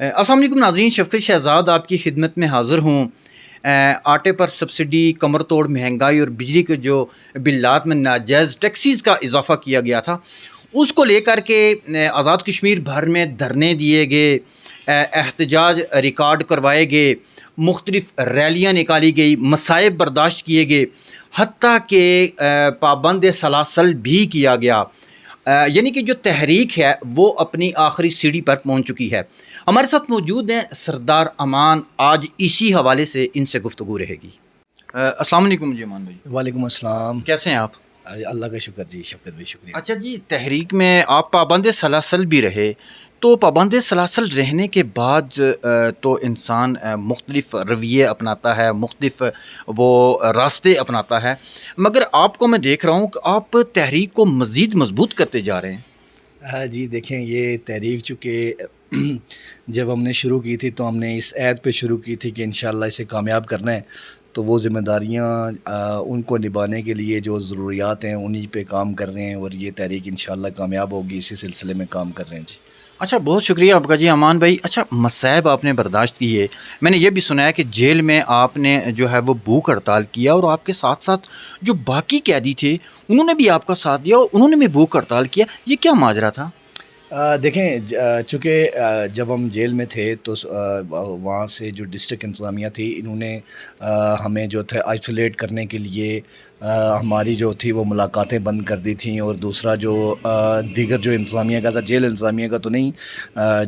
السلام علیکم ناظرین، شفقت شہزاد آپ کی خدمت میں حاضر ہوں۔ آٹے پر سبسڈی، کمر توڑ مہنگائی اور بجلی کے جو بلات میں ناجائز ٹیکسیز کا اضافہ کیا گیا تھا، اس کو لے کر کے آزاد کشمیر بھر میں دھرنے دیے گئے، احتجاج ریکارڈ کروائے گئے، مختلف ریلیاں نکالی گئی، مصائب برداشت کیے گئے، حتیٰ کہ پابند سلاسل بھی کیا گیا۔ یعنی کہ جو تحریک ہے وہ اپنی آخری سیڑھی پر پہنچ چکی ہے۔ ہمارے ساتھ موجود ہیں سردار امان، آج اسی حوالے سے ان سے گفتگو رہے گی۔ السلام علیکم جی امان بھائی، وعلیکم السلام۔ کیسے ہیں آپ؟ اللہ کا شکر جی، شفقت بھی شکریہ۔ اچھا جی، تحریک میں آپ پابند سلاسل بھی رہے، تو پابند سلاسل رہنے کے بعد تو انسان مختلف رویے اپناتا ہے، مختلف وہ راستے اپناتا ہے، مگر آپ کو میں دیکھ رہا ہوں کہ آپ تحریک کو مزید مضبوط کرتے جا رہے ہیں۔ جی دیکھیں، یہ تحریک چونکہ جب ہم نے شروع کی تھی تو ہم نے اس عہد پہ شروع کی تھی کہ انشاءاللہ اسے کامیاب کرنا ہے، تو وہ ذمہ داریاں ان کو نبھانے کے لیے جو ضروریات ہیں انہی پہ کام کر رہے ہیں، اور یہ تحریک انشاءاللہ کامیاب ہوگی، اسی سلسلے میں کام کر رہے ہیں جی۔ اچھا، بہت شکریہ آپ کا جی امان بھائی۔ اچھا، مصائب آپ نے برداشت کیے، میں نے یہ بھی سنا ہے کہ جیل میں آپ نے جو ہے وہ بھوک ہڑتال کیا، اور آپ کے ساتھ ساتھ جو باقی قیدی تھے انہوں نے بھی آپ کا ساتھ دیا اور انہوں نے بھی بھوک ہڑتال کیا، یہ کیا ماجرا تھا؟ دیکھیں، چونکہ جب ہم جیل میں تھے تو وہاں سے جو ڈسٹرکٹ انتظامیہ تھی، انہوں نے ہمیں جو تھے آئسولیٹ کرنے کے لیے ہماری جو تھی وہ ملاقاتیں بند کر دی تھیں، اور دوسرا جو دیگر جو انتظامیہ کا تھا، جیل انتظامیہ کا تو نہیں،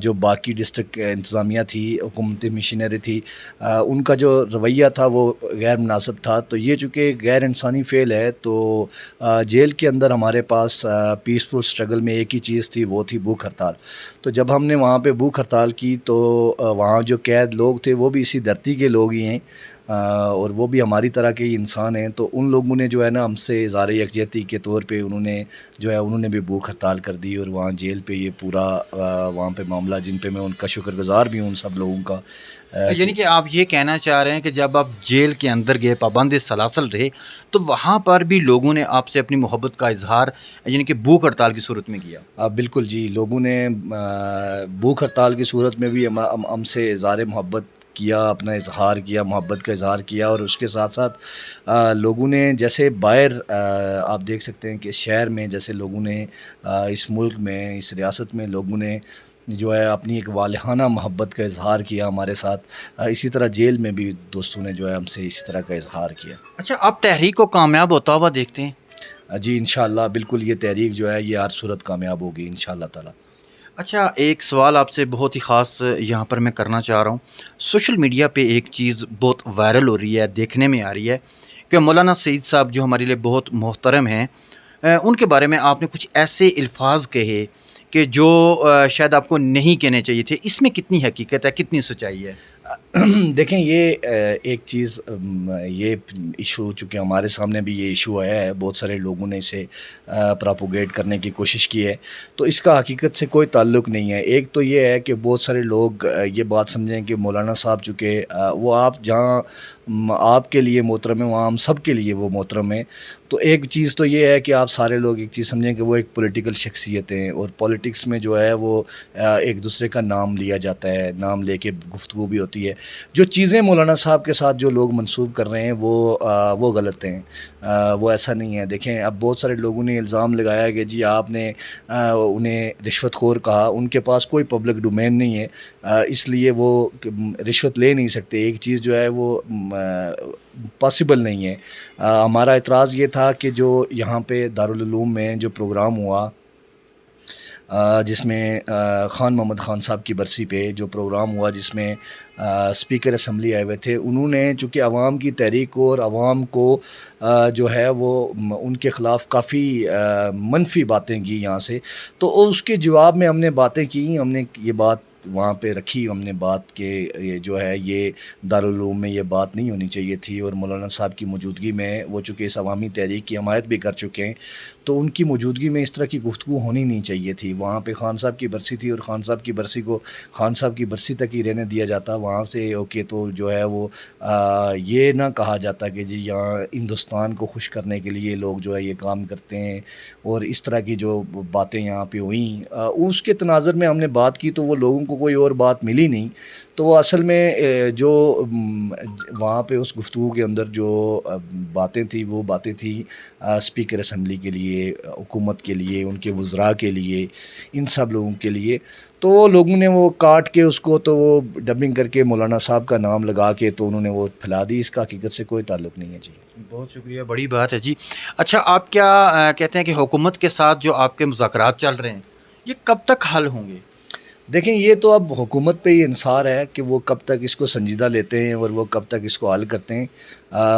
جو باقی ڈسٹرکٹ انتظامیہ تھی، حکومتی مشینری تھی، ان کا جو رویہ تھا وہ غیر مناسب تھا۔ تو یہ چونکہ غیر انسانی فعل ہے، تو جیل کے اندر ہمارے پاس پیسفل سٹرگل میں ایک ہی چیز تھی، وہ تھی بھوک ہڑتال۔ تو جب ہم نے وہاں پہ بھوک ہڑتال کی تو وہاں جو قید لوگ تھے وہ بھی اسی دھرتی کے لوگ ہی ہیں، اور وہ بھی ہماری طرح کے ہی انسان ہیں، تو ان لوگوں نے جو ہے نا ہم سے اظہار یکجہتی کے طور پہ انہوں نے بھی بھوک ہڑتال کر دی، اور وہاں جیل پہ یہ پورا وہاں پہ معاملہ، جن پہ میں ان کا شکر گزار بھی ہوں ان سب لوگوں کا۔ یعنی کہ آپ یہ کہنا چاہ رہے ہیں کہ جب آپ جیل کے اندر گئے، پابند سلاسل رہے، تو وہاں پر بھی لوگوں نے آپ سے اپنی محبت کا اظہار یعنی کہ بھوک ہڑتال کی صورت میں کیا؟ بالکل جی، لوگوں نے بھوک ہڑتال کی صورت میں بھی ہم سے اظہار محبت کیا، اپنا اظہار کیا، محبت کا اظہار کیا، اور اس کے ساتھ ساتھ لوگوں نے جیسے باہر آپ دیکھ سکتے ہیں کہ شہر میں جیسے لوگوں نے اس ملک میں، اس ریاست میں لوگوں نے جو ہے اپنی ایک والہانہ محبت کا اظہار کیا ہمارے ساتھ، اسی طرح جیل میں بھی دوستوں نے جو ہے ہم سے اسی طرح کا اظہار کیا۔ اچھا، آپ تحریک کو کامیاب ہوتا ہوا دیکھتے ہیں؟ جی انشاءاللہ، بالکل یہ تحریک جو ہے یہ ہر صورت کامیاب ہوگی انشاءاللہ تعالی۔ اچھا، ایک سوال آپ سے بہت ہی خاص یہاں پر میں کرنا چاہ رہا ہوں۔ سوشل میڈیا پہ ایک چیز بہت وائرل ہو رہی ہے، دیکھنے میں آ رہی ہے کہ مولانا سعید صاحب جو ہمارے لیے بہت محترم ہیں، ان کے بارے میں آپ نے کچھ ایسے الفاظ کہے کہ جو شاید آپ کو نہیں کہنے چاہیے تھے۔ اس میں کتنی حقیقت ہے، کتنی سچائی ہے؟ دیکھیں، یہ ایک چیز، یہ ایشو چونکہ ہمارے سامنے بھی یہ ایشو آیا ہے، بہت سارے لوگوں نے اسے پراپوگیٹ کرنے کی کوشش کی ہے، تو اس کا حقیقت سے کوئی تعلق نہیں ہے۔ ایک تو یہ ہے کہ بہت سارے لوگ یہ بات سمجھیں کہ مولانا صاحب چونکہ وہ آپ جہاں آپ کے لیے محترم ہیں وہاں ہم سب کے لیے وہ محترم ہیں، تو ایک چیز تو یہ ہے کہ آپ سارے لوگ ایک چیز سمجھیں کہ وہ ایک پولیٹیکل شخصیت ہیں، اور پولیٹکس میں جو ہے وہ ایک دوسرے کا نام لیا جاتا ہے، نام لے کے گفتگو بھی ہوتی ہے۔ جو چیزیں مولانا صاحب کے ساتھ جو لوگ منسوب کر رہے ہیں وہ غلط ہیں، وہ ایسا نہیں ہے۔ دیکھیں، اب بہت سارے لوگوں نے الزام لگایا کہ جی آپ نے انہیں رشوت خور کہا، ان کے پاس کوئی پبلک ڈومین نہیں ہے، اس لیے وہ رشوت لے نہیں سکتے، ایک چیز جو ہے وہ پاسبل نہیں ہے۔ ہمارا اعتراض یہ تھا کہ جو یہاں پہ دارالعلوم میں جو پروگرام ہوا، جس میں خان محمد خان صاحب کی برسی پہ جو پروگرام ہوا، جس میں اسپیکر اسمبلی آئے ہوئے تھے، انہوں نے چونکہ عوام کی تحریک کو اور عوام کو جو ہے وہ ان کے خلاف کافی منفی باتیں کی یہاں سے، تو اس کے جواب میں ہم نے باتیں کی، ہم نے یہ بات وہاں پہ رکھی، ہم نے بات کہ یہ جو ہے یہ دارالعلوم میں یہ بات نہیں ہونی چاہیے تھی، اور مولانا صاحب کی موجودگی میں وہ چونکہ اس عوامی تحریک کی حمایت بھی کر چکے ہیں، تو ان کی موجودگی میں اس طرح کی گفتگو ہونی نہیں چاہیے تھی۔ وہاں پہ خان صاحب کی برسی تھی، اور خان صاحب کی برسی کو خان صاحب کی برسی تک ہی رہنے دیا جاتا، وہاں سے اوکے تو جو ہے وہ یہ نہ کہا جاتا کہ جی یہاں ہندوستان کو خوش کرنے کے لیے لوگ جو ہے یہ کام کرتے ہیں، اور اس طرح کی جو باتیں یہاں پہ ہوئیں، اس کے تناظر میں ہم نے بات کی، تو وہ لوگوں کو کوئی اور بات ملی نہیں، تو وہ اصل میں جو وہاں پہ اس گفتگو کے اندر جو باتیں تھیں وہ باتیں تھیں اسپیکر اسمبلی کے لیے، حکومت کے لیے، ان کے وزراء کے لیے، ان سب لوگوں کے لیے. تو لوگوں نے وہ کاٹ کے اس کو تو وہ ڈبنگ کر کے مولانا صاحب کا نام لگا کے تو انہوں نے وہ پھیلا دی. اس کا حقیقت سے کوئی تعلق نہیں ہے جی. بہت شکریہ، بڑی بات ہے جی. اچھا، آپ کیا کہتے ہیں کہ حکومت کے ساتھ جو آپ کے مذاکرات چل رہے ہیں یہ کب تک حل ہوں گے؟ دیکھیں یہ تو اب حکومت پہ ہی انحصار ہے کہ وہ کب تک اس کو سنجیدہ لیتے ہیں اور وہ کب تک اس کو حل کرتے ہیں.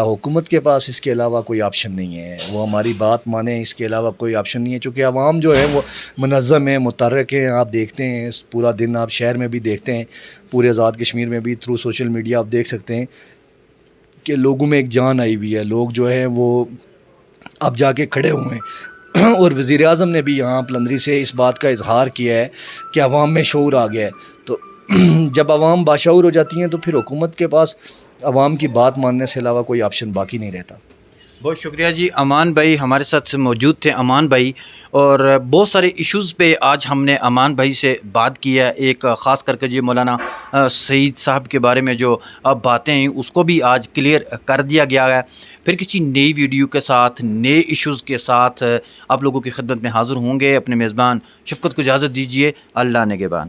حکومت کے پاس اس کے علاوہ کوئی آپشن نہیں ہے، وہ ہماری بات مانیں، اس کے علاوہ کوئی آپشن نہیں ہے. چونکہ عوام جو ہے وہ منظم ہے، متحرک ہیں. آپ دیکھتے ہیں اس پورا دن، آپ شہر میں بھی دیکھتے ہیں، پورے آزاد کشمیر میں بھی تھرو سوشل میڈیا آپ دیکھ سکتے ہیں کہ لوگوں میں ایک جان آئی ہوئی ہے. لوگ جو ہیں وہ اب جا کے کھڑے ہوئے ہیں. اور وزیر اعظم نے بھی یہاں پلندری سے اس بات کا اظہار کیا ہے کہ عوام میں شعور آ گیا ہے. تو جب عوام باشعور ہو جاتی ہیں تو پھر حکومت کے پاس عوام کی بات ماننے سے علاوہ کوئی آپشن باقی نہیں رہتا. بہت شکریہ جی. امان بھائی ہمارے ساتھ موجود تھے، امان بھائی، اور بہت سارے ایشوز پہ آج ہم نے امان بھائی سے بات کی ہے. ایک خاص کر کے جو مولانا سعید صاحب کے بارے میں جو باتیں ہیں اس کو بھی آج کلیئر کر دیا گیا ہے. پھر کسی نئی ویڈیو کے ساتھ، نئے ایشوز کے ساتھ آپ لوگوں کی خدمت میں حاضر ہوں گے. اپنے میزبان شفقت کو اجازت دیجیے. اللہ نگہبان.